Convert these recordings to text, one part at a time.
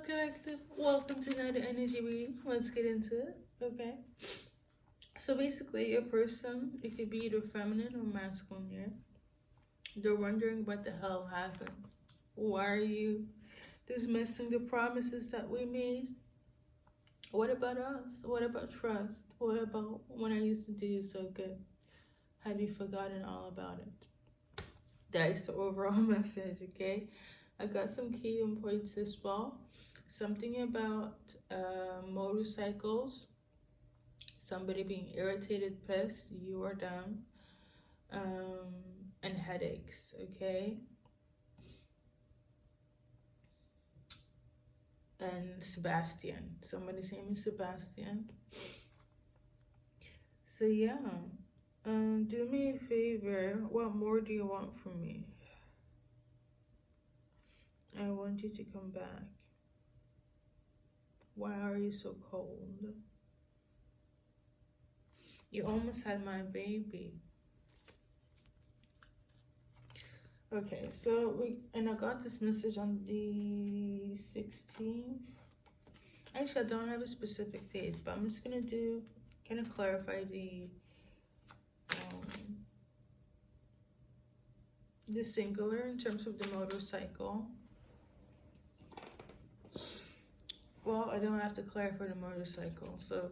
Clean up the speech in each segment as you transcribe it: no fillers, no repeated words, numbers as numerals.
collective? Welcome to another energy reading. Let's get into it, okay? So basically, your person, it could be either feminine or masculine here. They're wondering what the hell happened. Why are you dismissing the promises that we made? What about us? What about trust? What about when I used to do you so good? Have you forgotten all about it? That is the overall message, okay? I got some key points as well. Something about motorcycles, somebody being irritated, pissed, you are down, and headaches, okay? And Sebastian, somebody's name is Sebastian. So yeah, do me a favor. What more do you want from me? I want you to come back. Why are you so cold? You almost had my baby. Okay, so I got this message on the 16th. Actually, I don't have a specific date, but I'm just gonna kind of clarify the singular in terms of the motorcycle. Well, I don't have to clarify the motorcycle, so,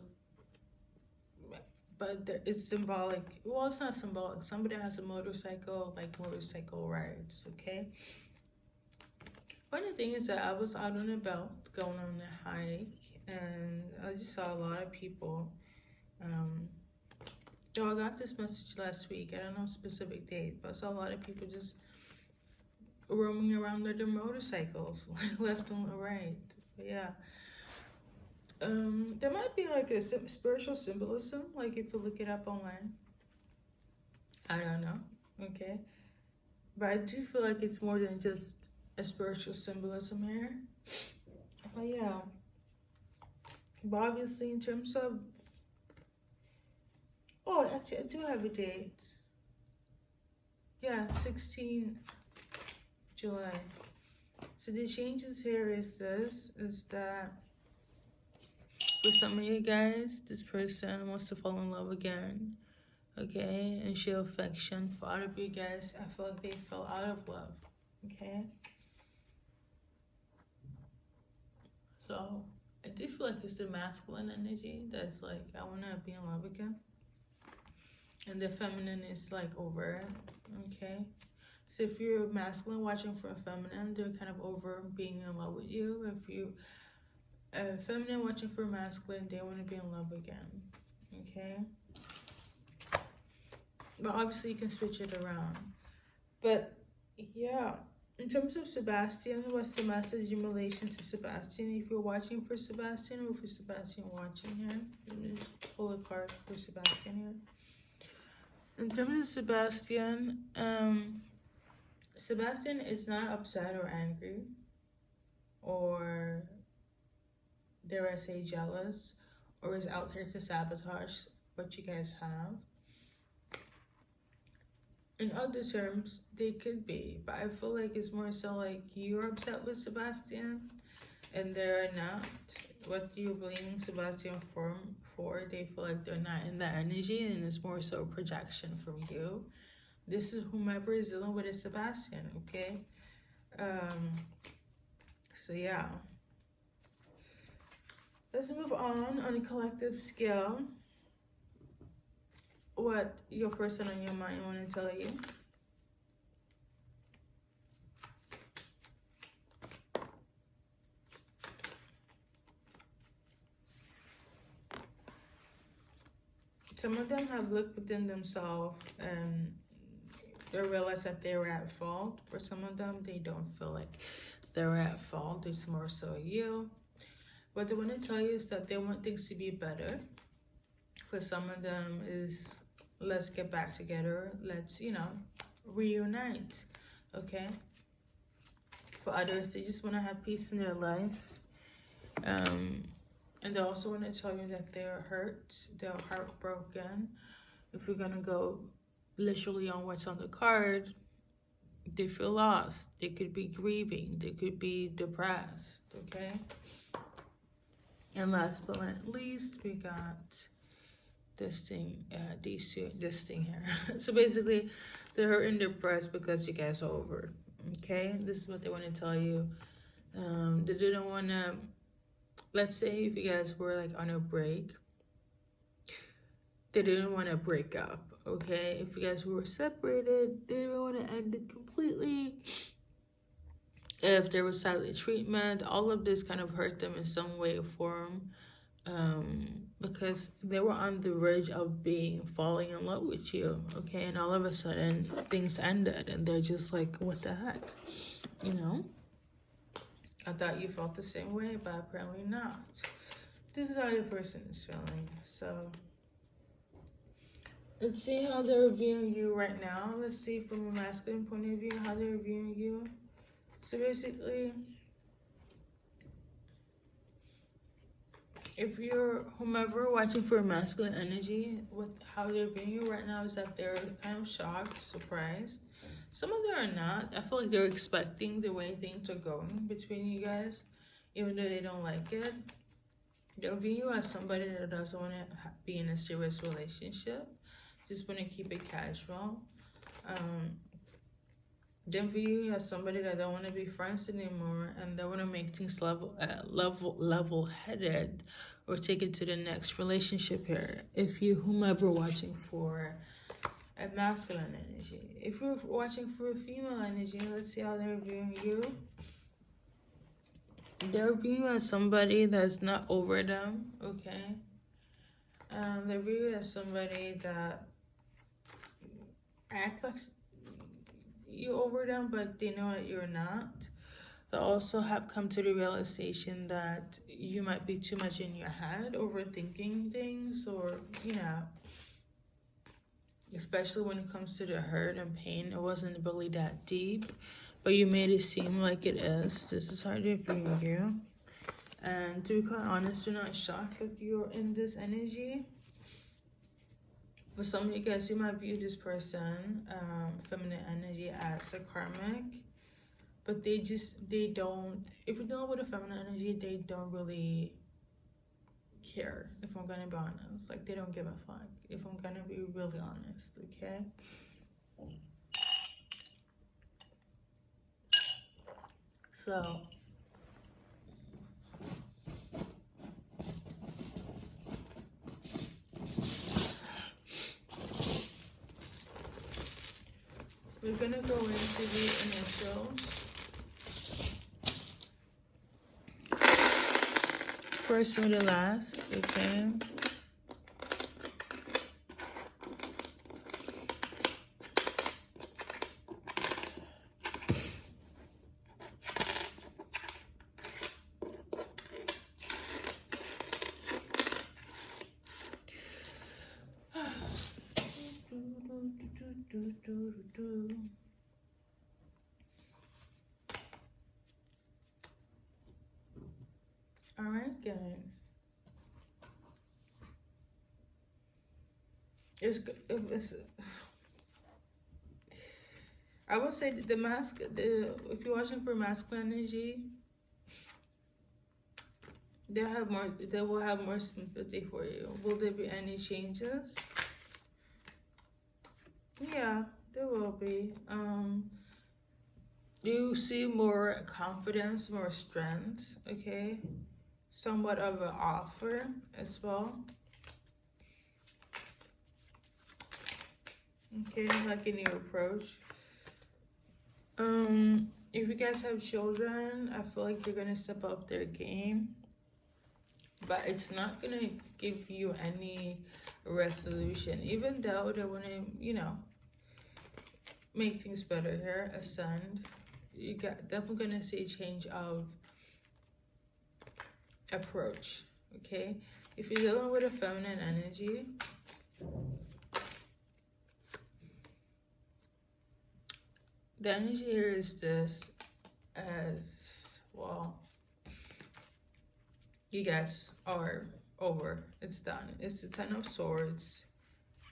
but it's symbolic. Well, it's not symbolic. Somebody has a motorcycle, like motorcycle rides, okay? Funny thing is that I was out and about going on a hike, and I just saw a lot of people. So I got this message last week. I don't know a specific date, but I saw a lot of people just roaming around with their motorcycles, like left and right. But yeah. There might be like a spiritual symbolism, like if you look it up online. I don't know, okay? But I do feel like it's more than just a spiritual symbolism here. But yeah. But obviously in terms of... Oh, actually, I do have a date. Yeah, 16th July. So the changes here is that for some of you guys, this person wants to fall in love again, okay? And show affection. For other of you guys, I feel like they fell out of love, okay? So I do feel like it's the masculine energy that's like, I want to be in love again. And the feminine is like over it, okay? So if you're masculine watching for a feminine, they're kind of over being in love with you. If you feminine watching for masculine, they want to be in love again, okay? But obviously you can switch it around. But yeah, in terms of Sebastian, what's the message in relation to Sebastian? If you're watching for Sebastian, or for Sebastian watching here, let me just pull a card for Sebastian here. In terms of Sebastian, Sebastian is not upset or angry, or dare I say jealous, or is out here to sabotage what you guys have. In other terms, they could be, but I feel like it's more so like you're upset with Sebastian and they're not. What you're blaming Sebastian for, they feel like they're not in that energy, and it's more so projection from you. This is whomever is dealing with a Sebastian, okay? So yeah. Let's move on a collective scale. What your person on your mind want to tell you. Some of them have looked within themselves and they realize that they were at fault. For some of them, they don't feel like they're at fault. It's more so you. What they want to tell you is that they want things to be better. For some of them is, let's get back together. Let's, reunite, okay? For others, they just want to have peace in their life. And they also want to tell you that they're hurt, they're heartbroken. If you're going to go literally on what's on the card, They feel lost. They could be grieving. They could be depressed, okay? And last but not least, we got this thing, this thing here. So basically, they're hurt and depressed because you guys are over, okay? This is what they want to tell you. They didn't want to, let's say if you guys were like on a break, they didn't want to break up, okay? If you guys were separated, they didn't want to end it completely. If there was silent treatment, all of this kind of hurt them in some way or form, because they were on the verge of falling in love with you, okay? And all of a sudden, things ended, and they're just like, what the heck, you know? I thought you felt the same way, but apparently not. This is how your person is feeling, so... Let's see how they're viewing you right now. Let's see from a masculine point of view how they're viewing you. So basically, if you're whomever watching for a masculine energy, how they're viewing you right now is that they're kind of shocked, surprised. Some of them are not. I feel like they're expecting the way things are going between you guys, even though they don't like it. They'll view you as somebody that doesn't want to be in a serious relationship. Just want to keep it casual. They view you as somebody that don't want to be friends anymore, and they want to make things level-headed, or take it to the next relationship here. If you whomever watching for a masculine energy, if you're watching for a female energy, let's see how they're viewing you. They're viewing you as somebody that's not over them, okay? They're viewing you as somebody that act like you over them, but they know that you're not. They also have come to the realization that you might be too much in your head, overthinking things, or, you know, especially when it comes to the hurt and pain. It wasn't really that deep, but you made it seem like it is. This is how they're viewing you. And to be quite honest, you're not shocked that you're in this energy. For some of you guys, you might view this person, feminine energy, as a karmic, but they don't, if you're dealing with a feminine energy, they don't really care, if I'm gonna be honest. Like, they don't give a fuck, if I'm gonna be really honest, okay? So, we're gonna go into the initials. First or the last, okay? All right, guys. I would say if you're watching for masculine energy, they will have more sympathy for you. Will there be any changes? Yeah, there will be. You see more confidence, more strength, okay? Somewhat of an offer as well. Okay, like in your approach. If you guys have children, I feel like they're gonna step up their game, but it's not gonna give you any resolution, even though they want to, you know, make things better here. Ascend, you got definitely gonna see a change of approach, okay? If you're dealing with a feminine energy, the energy here is this, as well, you guys are over. It's done. It's the Ten of Swords,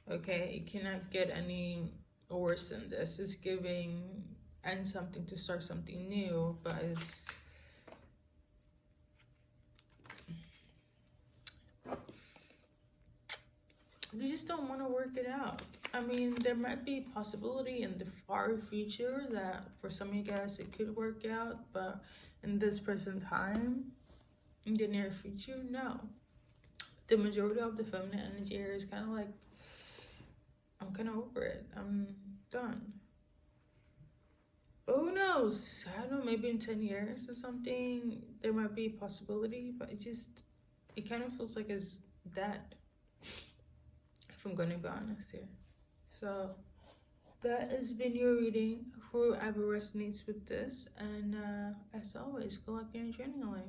okay? You cannot get any worse than this. It's giving end something to start something new, but it's you just don't want to work it out. I mean, there might be a possibility in the far future that for some of you guys it could work out, but in this present time, in the near future, no. The majority of the feminine energy here is kind of like, I'm kind of over it. I'm done. But who knows? I don't know, maybe in 10 years or something, there might be a possibility, but it kind of feels like it's dead, if I'm going to be honest here. So that has been your reading for whoever resonates with this. And as always, good luck in your journey in life.